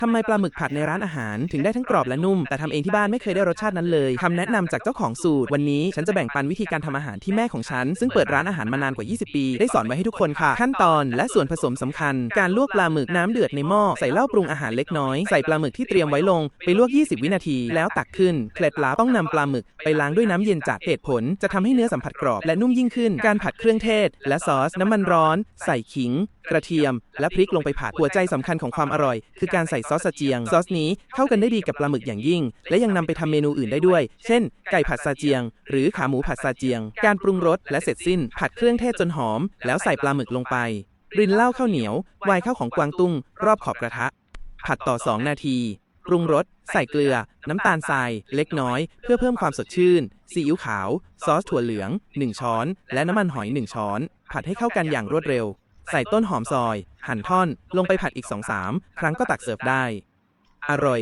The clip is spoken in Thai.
ทำไมปลาหมึกผัดในร้านอาหารถึงได้ทั้งกรอบและนุ่มแต่ทำเองที่บ้านไม่เคยได้รสชาตินั้นเลยคำแนะนำจากเจ้าของสูตรวันนี้ฉันจะแบ่งปันวิธีการทำอาหารที่แม่ของฉันซึ่งเปิดร้านอาหารมานานกว่า20ปีได้สอนไว้ให้ทุกคนค่ะขั้นตอนและส่วนผสมสำคัญการลวกปลาหมึกน้ำเดือดในหม้อใส่เหล้าปรุงอาหารเล็กน้อยใส่ปลาหมึกที่เตรียมไว้ลงไปลวก20วินาทีแล้วตักขึ้นเคล็ดลับต้องนำปลาหมึกไปล้างด้วยน้ำเย็นจัดเหตุผลจะทำให้เนื้อสัมผัสกรอบและนุ่มยิ่งขึ้นการผัดเครื่องเทศและซอสน้ำมันร้อนใส่ขิงกระเทียมและพริกลงไปผัดหัวใจสำคัญของความอร่อยคือการใส่ซอสซาเจียงซอสนี้เข้ากันได้ดีกับปลาหมึกอย่างยิ่งและยังนำไปทำเมนูอื่นได้ด้วยเช่นไก่ผัดซาเจียงหรือขาหมูผัดซาเจียงการปรุงรสและเสร็จสิ้นผัดเครื่องเทศจนหอมแล้วใส่ปลาหมึกลงไปรินเหล้าข้าวเหนียวไวน์ข้าวของกวางตุ้งรอบขอบกระทะผัดต่อ2นาทีปรุงรสใส่เกลือน้ำตาลทรายเล็กน้อยเพื่อเพิ่มความสดชื่นซีอิ๊วขาวซอสถั่วเหลือง1ช้อนและน้ำมันหอย1ช้อนผัดให้เข้ากันอย่างรวดเร็วใส่ต้นหอมซอยหั่นท่อนลงไปผัดอีก 2-3 ครั้งก็ตักเสิร์ฟได้อร่อย